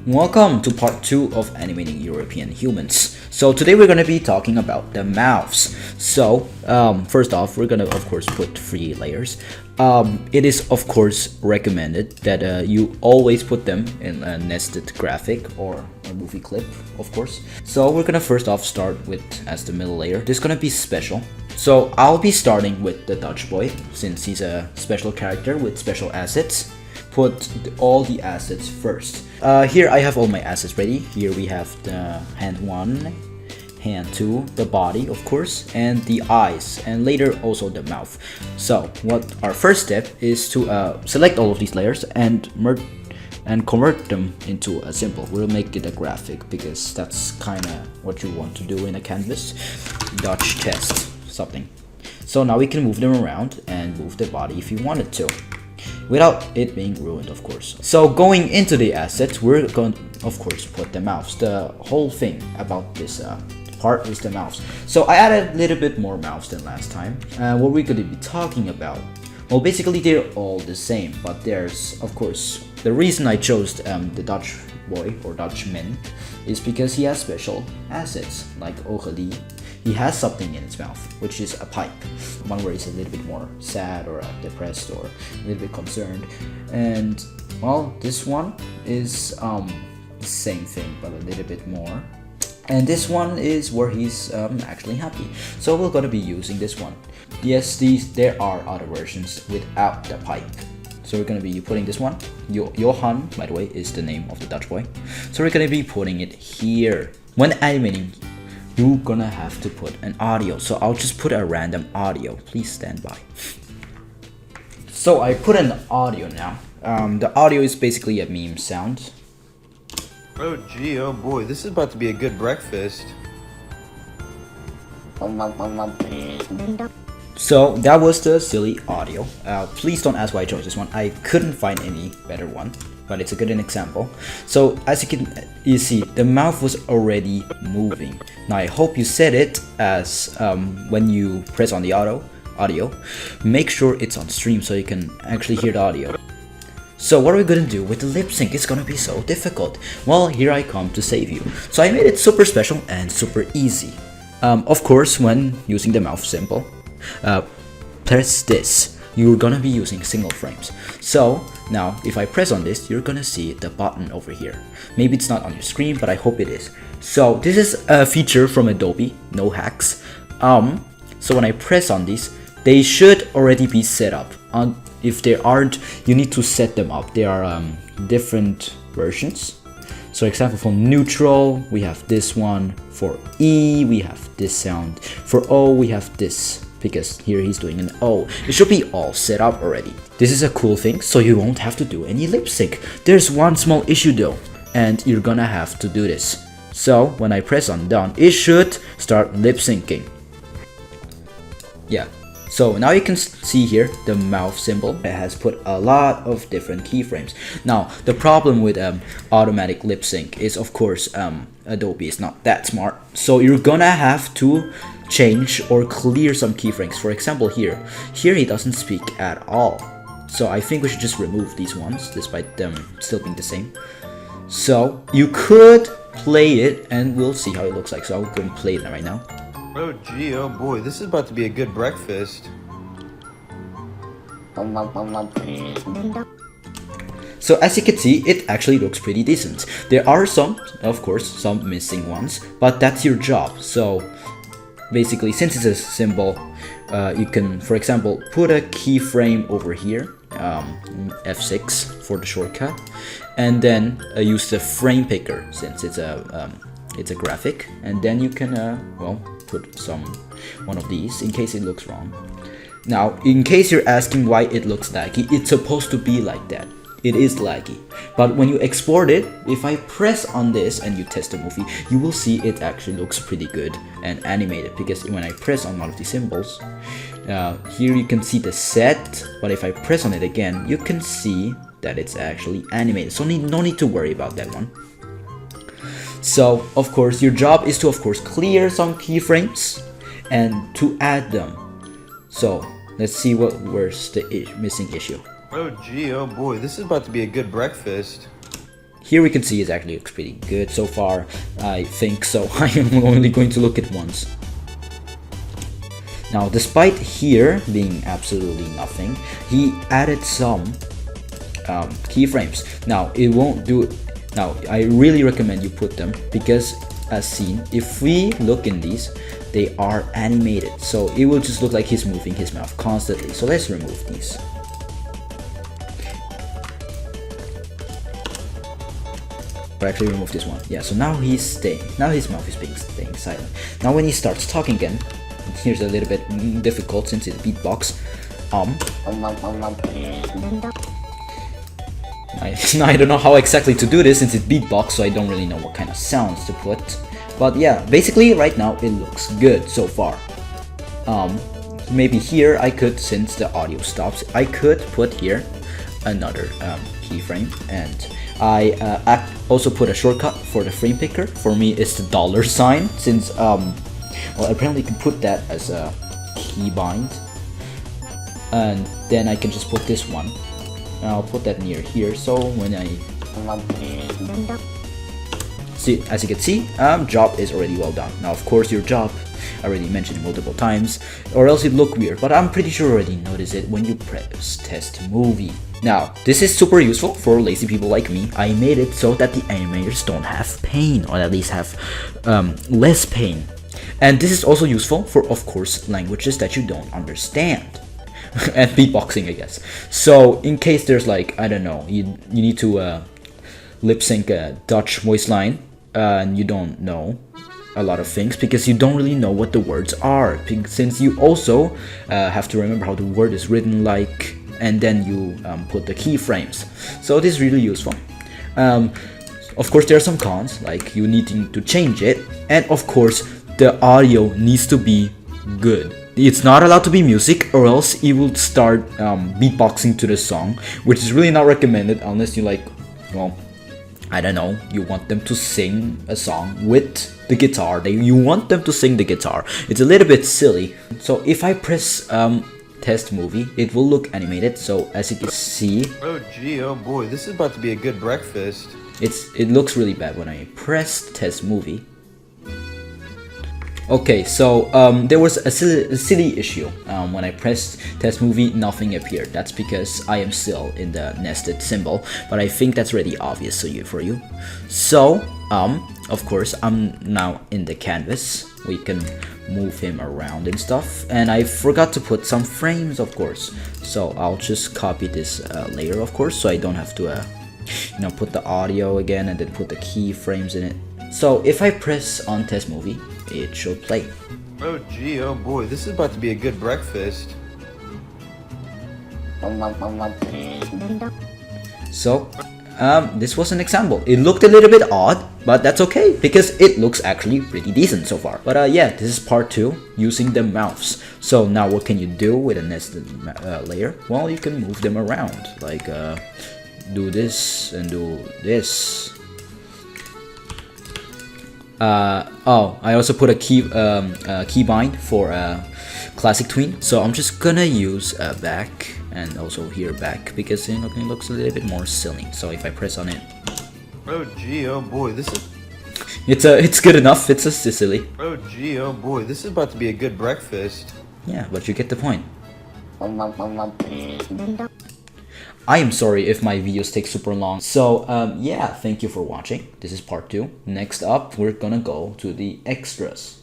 Welcome to part 2 of animating European humans. So today we're going to be talking about the mouths. So first off, we're going to of course put 3 layers. It is of course recommended that you always put them in a nested graphic or a movie clip, of course. So we're going to first off start with as the middle layer. This is going to be special. So I'll be starting with the Dutch boy since he's a special character with special assets. Put all the assets first. Here I have all my assets ready. Here we have the hand 1, hand 2, the body of course, and the eyes, and later also the mouth. So what our first step is to select all of these layers and convert them into a symbol. We'll make it a graphic because that's kind of what you want to do in a canvas. Dutch test something. So now we can move them around and move the body if you wanted to, without it being ruined, of course. So going into the assets, we're going to, of course, put the mouths. The whole thing about this part is the mouths. So I added a little bit more mouths than last time. What we're going to be talking about, well, basically they're all the same, but there's, of course, the reason I chose the Dutch boy or Dutchman is because he has special assets, like Ogeli. He has something in his mouth, which is a pipe. One where he's a little bit more sad or depressed or a little bit concerned. And well, this one is the same thing, but a little bit more. And this one is where he's actually happy. So we're gonna be using this one. Yes, there are other versions without the pipe. So we're gonna be putting this one. Johan, by the way, is the name of the Dutch boy. So we're gonna be putting it here. When animating, you're gonna have to put an audio, so I'll just put a random audio. Please stand by. So I put an audio now. The audio is basically a meme sound. Oh gee, oh boy, this is about to be a good breakfast. So that was the silly audio. Please don't ask why I chose this one. I couldn't find any better one, but it's a good example. So as you see, the mouth was already moving. Now I hope you set it as when you press on the audio, make sure it's on stream so you can actually hear the audio. So what are we gonna do with the lip sync? It's gonna be so difficult. Well, here I come to save you. So I made it super special and super easy. Of course, when using the mouth symbol, press this. You're gonna be using single frames. So now if I press on this, you're gonna see the button over here. Maybe it's not on your screen, but I hope it is. So this is a feature from Adobe, no hacks. So when I press on these, they should already be set up. If they aren't, you need to set them up. There are different versions. So example, for neutral, we have this one. For E, we have this sound. For O, we have this, because here he's doing an O. It should be all set up already. This is a cool thing, so you won't have to do any lip sync. There's one small issue though, and you're gonna have to do this. So when I press on done, it should start lip syncing. Yeah. So now you can see here the mouth symbol. It has put a lot of different keyframes. Now the problem with automatic lip sync is of course Adobe is not that smart. So you're gonna have to change or clear some keyframes. For example, here he doesn't speak at all. So I think we should just remove these ones despite them still being the same. So you could play it and we'll see how it looks like. So I'll go and play it right now. Oh gee, oh boy, this is about to be a good breakfast. So as you can see, it actually looks pretty decent. There are some, of course, some missing ones, but that's your job. So basically, since it's a symbol, you can, for example, put a keyframe over here, F6 for the shortcut, and then use the frame picker since it's a graphic, and then you can well, put one of these in case it looks wrong. Now, in case you're asking why it looks laggy, it's supposed to be like that. It is laggy, but when you export it, if I press on this and you test the movie, you will see it actually looks pretty good and animated, because when I press on one of these symbols, here you can see the set, but if I press on it again, you can see that it's actually animated, so no need to worry about that one. So of course your job is to of course clear some keyframes and to add them. So let's see where's the missing issue. Oh gee, oh boy, this is about to be a good breakfast. here we can see it actually looks pretty good so far. I think so. I am only going to look at once. Now, despite here being absolutely nothing, he added some keyframes. Now, it won't do it. Now, I really recommend you put them because, as seen, if we look in these, they are animated. So it will just look like he's moving his mouth constantly. So let's remove these. Or actually remove this one. Yeah, so now he's staying. Now his mouth is staying silent. Now when he starts talking again, here's a little bit difficult since it's beatbox. I don't know how exactly to do this since it's beatbox, so I don't really know what kind of sounds to put. But yeah, basically right now it looks good so far. Maybe here I could, since the audio stops, I could put here another keyframe, and I also put a shortcut for the frame picker. For me it's the $sign, since well, apparently you can put that as a keybind, and then I can just put this one. I'll put that near here, so when I see, as you can see, job is already well done. Now of course your job, I already mentioned it multiple times, or else it look weird, but I'm pretty sure you already notice it when you press test movie. Now this is super useful for lazy people like me. I made it so that the animators don't have pain, or at least have less pain. And this is also useful for, of course, languages that you don't understand. And beatboxing, I guess. So in case there's like, I don't know, you need to lip sync a Dutch voice line, and you don't know a lot of things because you don't really know what the words are, since you also have to remember how the word is written, like, and then you put the keyframes. So this is really useful. Of course there are some cons, like you needing to change it, and of course the audio needs to be good. It's not allowed to be music, or else it will start beatboxing to the song, which is really not recommended unless you like, well, I don't know, you want them to sing a song with the guitar. You want them to sing the guitar. It's a little bit silly. So if I press test movie, it will look animated. So as you can see, Oh gee, oh boy, this is about to be a good breakfast. it looks really bad when I press test movie. Okay, so there was a silly issue. When I pressed test movie, nothing appeared. That's because I am still in the nested symbol, but I think that's already obvious for you. So, of course, I'm now in the canvas. We can move him around and stuff. And I forgot to put some frames, of course. So I'll just copy this layer, of course, so I don't have to, put the audio again and then put the keyframes in it. So if I press on test movie, it should play. Oh gee, oh boy, this is about to be a good breakfast. So this was an example. It looked a little bit odd, but that's okay because it looks actually pretty decent so far. But yeah, this is part 2, using the mouths. So now what can you do with a nested layer? Well, you can move them around, like do this and do this. Oh, I also put a keybind for classic tween, so I'm just gonna use back and also here back because it looks a little bit more silly. So if I press on it, oh gee, oh boy, this is it's good enough. It's a silly. Oh gee, oh boy, this is about to be a good breakfast. Yeah, but you get the point. I am sorry if my videos take super long. So yeah, thank you for watching. This is part 2. Next up, we're gonna go to the extras.